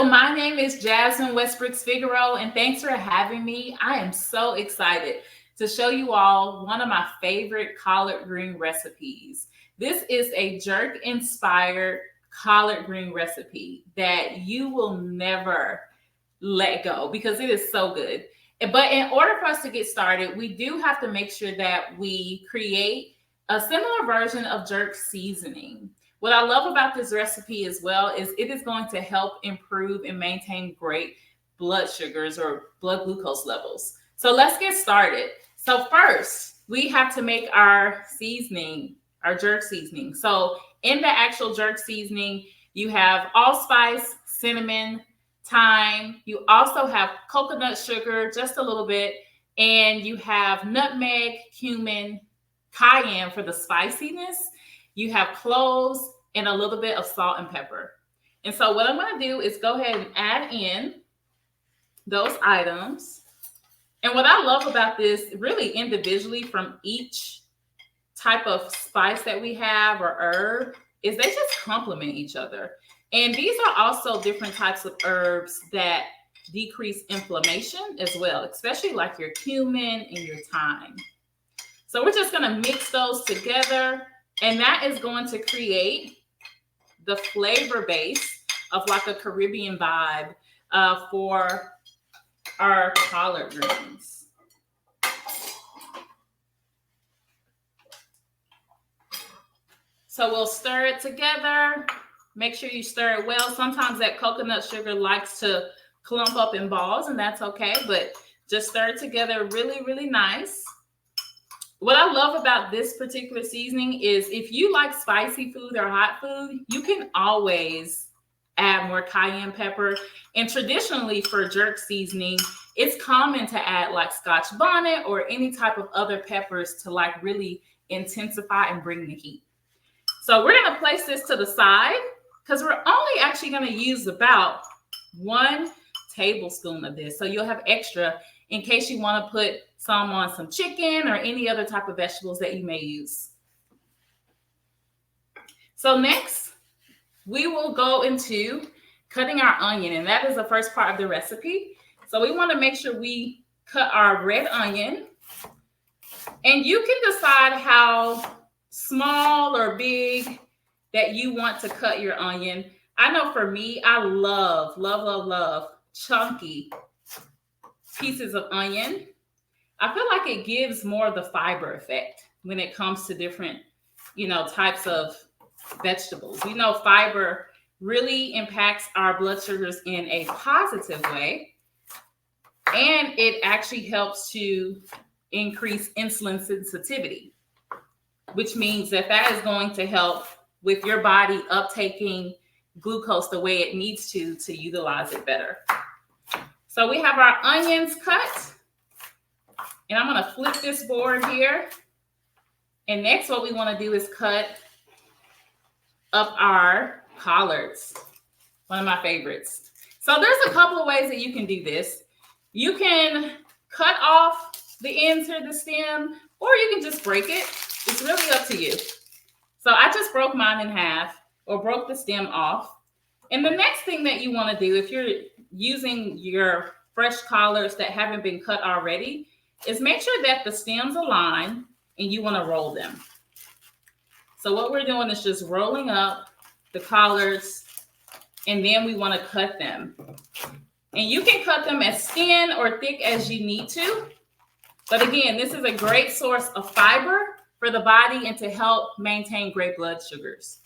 My name is Jasmine Westbrooks-Figaro, and thanks for having me. I am so excited to show you all one of my favorite collard green recipes. This is a jerk-inspired collard green recipe that you will never let go because it is so good. But in order for us to get started, we do have to make sure that we create a similar version of jerk seasoning. What I love about this recipe as well is it is going to help improve and maintain great blood sugars or blood glucose levels. So let's get started. So first, we have to make our seasoning, our jerk seasoning. So in the actual jerk seasoning, you have allspice, cinnamon, thyme. You also have coconut sugar, just a little bit, and you have nutmeg, cumin, cayenne for the spiciness. You have cloves and a little bit of salt and pepper. And so what I'm going to do is go ahead and add in those items. And what I love about this, really individually from each type of spice that we have or herb, is they just complement each other. And these are also different types of herbs that decrease inflammation as well, especially like your cumin and your thyme. So we're just going to mix those together, and that is going to create the flavor base of like a Caribbean vibe for our collard greens. So we'll stir it together. Make sure you stir it well. Sometimes that coconut sugar likes to clump up in balls, and that's okay, but just stir it together really, really nice. What I love about this particular seasoning is if you like spicy food or hot food, you can always add more cayenne pepper. And traditionally for jerk seasoning, it's common to add like Scotch bonnet or any type of other peppers to like really intensify and bring the heat. So we're going to place this to the side because we're only actually going to use about 1 tablespoon of this. So you'll have extra in case you want to put some on some chicken or any other type of vegetables that you may use. So next, we will go into cutting our onion, and that is the first part of the recipe. So we want to make sure we cut our red onion, and you can decide how small or big that you want to cut your onion. I know for me, I love chunky pieces of onion. I feel like it gives more of the fiber effect when it comes to different, types of vegetables. We know fiber really impacts our blood sugars in a positive way, and it actually helps to increase insulin sensitivity, which means that is going to help with your body uptaking glucose the way it needs to utilize it better. So we have our onions cut. And I'm going to flip this board here. And next, what we want to do is cut up our collards, one of my favorites. So there's a couple of ways that you can do this. You can cut off the ends or the stem, or you can just break it. It's really up to you. So I just broke mine in half or broke the stem off. And the next thing that you want to do, if you're using your fresh collards that haven't been cut already, is make sure that the stems align and you want to roll them. So what we're doing is just rolling up the collards, and then we want to cut them. And you can cut them as thin or thick as you need to. But again, this is a great source of fiber for the body and to help maintain great blood sugars.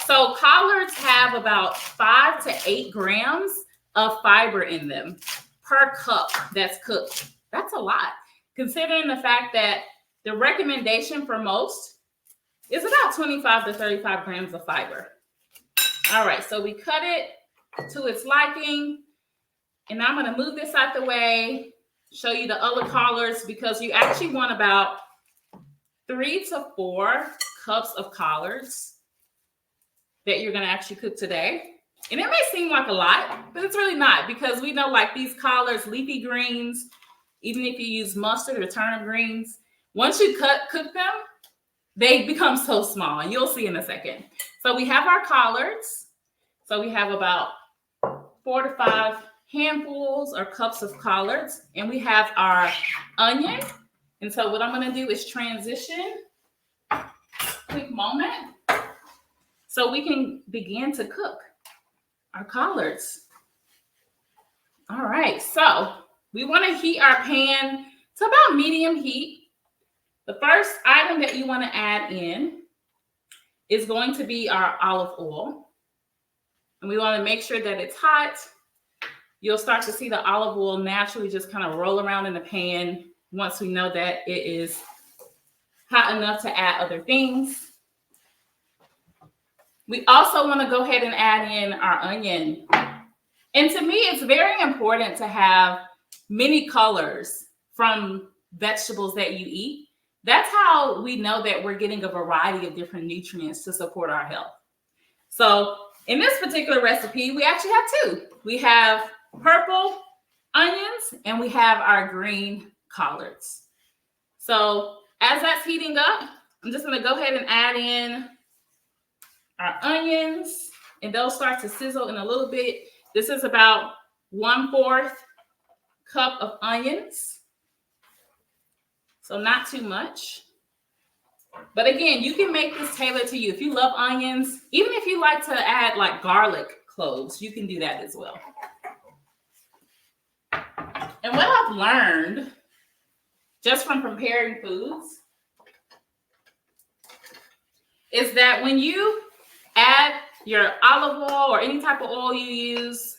So collards have about 5 to 8 grams of fiber in them per cup that's cooked. That's a lot, considering the fact that the recommendation for most is about 25 to 35 grams of fiber. All right, so we cut it to its liking. And I'm going to move this out the way, show you the other collards, because you actually want about 3 to 4 cups of collards that you're going to actually cook today. And it may seem like a lot, but it's really not, because we know like these collards, leafy greens, even if you use mustard or turnip greens, once you cook them, they become so small, and you'll see in a second. So we have our collards. So we have about 4 to 5 handfuls or cups of collards, and we have our onion. And so what I'm going to do is transition, quick moment, so we can begin to cook our collards. All right, so we want to heat our pan to about medium heat. The first item that you want to add in is going to be our olive oil. And we want to make sure that it's hot. You'll start to see the olive oil naturally just kind of roll around in the pan once we know that it is hot enough to add other things. We also want to go ahead and add in our onion. And to me, it's very important to have many colors from vegetables that you eat. That's how we know that we're getting a variety of different nutrients to support our health. So in this particular recipe, we actually have two. We have purple onions and we have our green collards. So as that's heating up, I'm just going to go ahead and add in our onions, and they'll start to sizzle in a little bit. This is about 1/4 cup of onions. So not too much. But again, you can make this tailored to you. If you love onions, even if you like to add like garlic cloves, you can do that as well. And what I've learned just from preparing foods is that when you add your olive oil or any type of oil you use,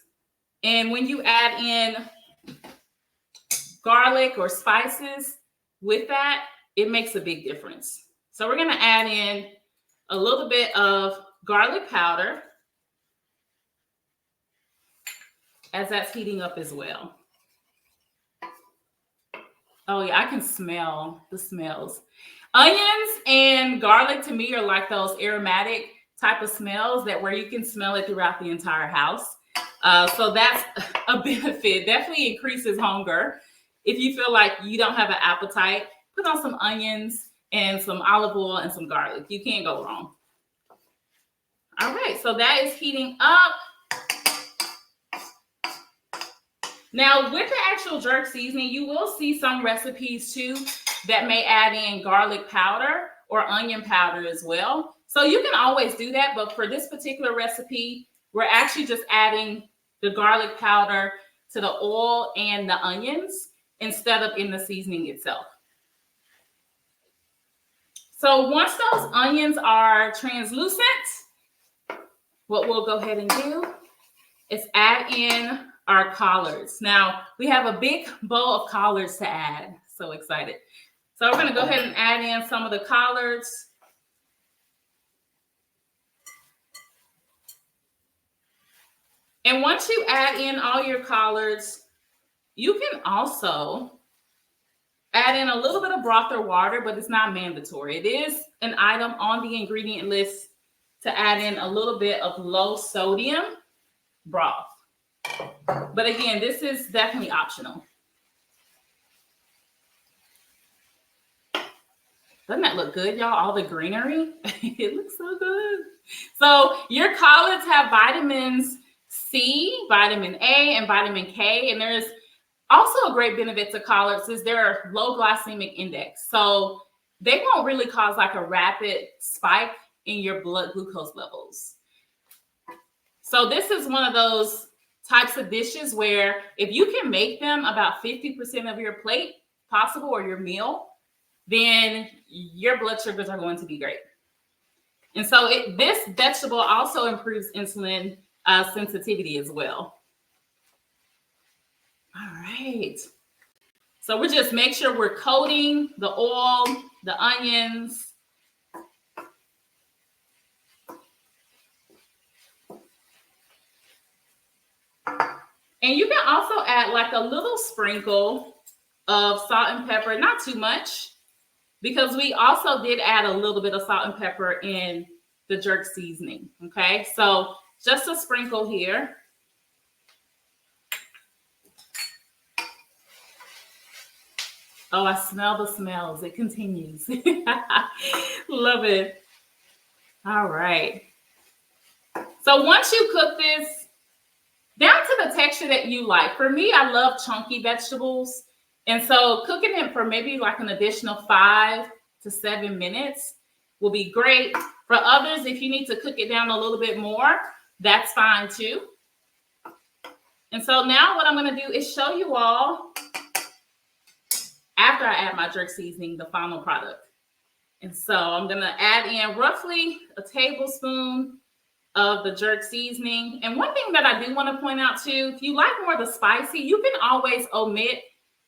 and when you add in garlic or spices with that, it makes a big difference. So we're going to add in a little bit of garlic powder as that's heating up as well. Oh yeah, I can smell the smells. Onions and garlic to me are like those aromatic type of smells that where you can smell it throughout the entire house. So that's a benefit. Definitely increases hunger. If you feel like you don't have an appetite, put on some onions and some olive oil and some garlic. You can't go wrong. All right, so that is heating up. Now, with the actual jerk seasoning, you will see some recipes too that may add in garlic powder or onion powder as well. So you can always do that, but for this particular recipe, we're actually just adding the garlic powder to the oil and the onions instead of in the seasoning itself. So once those onions are translucent, what we'll go ahead and do is add in our collards. Now, we have a big bowl of collards to add. So excited. So we're going to go ahead and add in some of the collards. And once you add in all your collards, you can also add in a little bit of broth or water, but it's not mandatory. It is an item on the ingredient list to add in a little bit of low sodium broth. But again, this is definitely optional. Doesn't that look good, y'all? All the greenery. It looks so good. So your collards have vitamins C, vitamin A, and vitamin K. And there's also a great benefit to collards is they're low glycemic index. So they won't really cause like a rapid spike in your blood glucose levels. So this is one of those types of dishes where if you can make them about 50% of your plate possible or your meal, then your blood sugars are going to be great. And so this vegetable also improves insulin sensitivity as well. All right. So we just make sure we're coating the oil, the onions. And you can also add like a little sprinkle of salt and pepper, not too much, because we also did add a little bit of salt and pepper in the jerk seasoning. Okay, so just a sprinkle here. Oh, I smell the smells. It continues. Love it. All right. So once you cook this down to to the texture that you like. For me, I love chunky vegetables. And so cooking it for maybe like an additional 5 to 7 minutes will be great. For others, if you need to cook it down a little bit more, that's fine too. And so now what I'm going to do is show you all, after I add my jerk seasoning, the final product. And so I'm going to add in roughly a tablespoon of the jerk seasoning. And one thing that I do want to point out too, if you like more of the spicy, you can always omit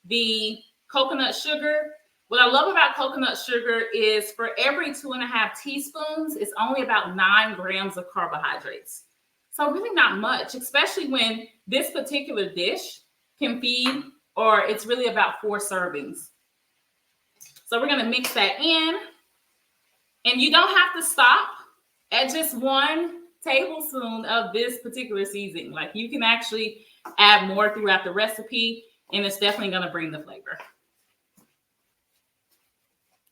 the coconut sugar. What I love about coconut sugar is for every 2.5 teaspoons, it's only about 9 grams of carbohydrates. So really not much, especially when this particular dish can feed, or it's really about 4 servings. So we're going to mix that in. And you don't have to stop at just 1 tablespoon of this particular seasoning. Like, you can actually add more throughout the recipe, and it's definitely going to bring the flavor.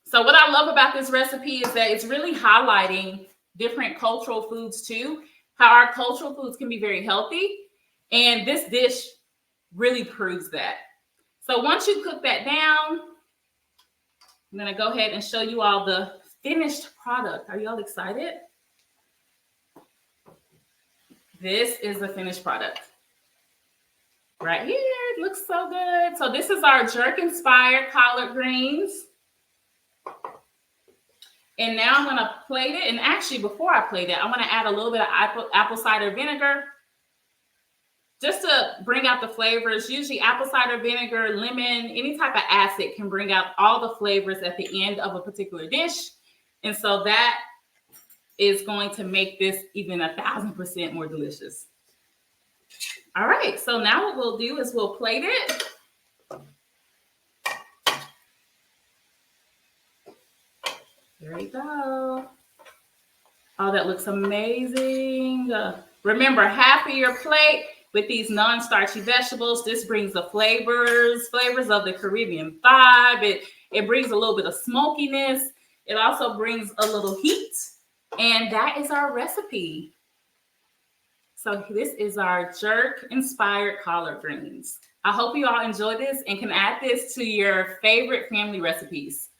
So what I love about this recipe is that it's really highlighting different cultural foods too, how our cultural foods can be very healthy. And this dish really proves that. So once you cook that down, I'm going to go ahead and show you all the finished product. Are y'all excited? This is the finished product. Right here, it looks so good. So this is our jerk-inspired collard greens. And now I'm going to plate it. And actually, before I plate it, I want to add a little bit of apple cider vinegar just to bring out the flavors. Usually apple cider vinegar, lemon, any type of acid can bring out all the flavors at the end of a particular dish. And so that is going to make this even 1,000% more delicious. All right, so now what we'll do is we'll plate it. There you go. Oh, that looks amazing. Remember, half of your plate with these non-starchy vegetables. This brings the flavors of the Caribbean vibe. It brings a little bit of smokiness. It also brings a little heat. And that is our recipe. So this is our jerk-inspired collard greens. I hope you all enjoy this and can add this to your favorite family recipes.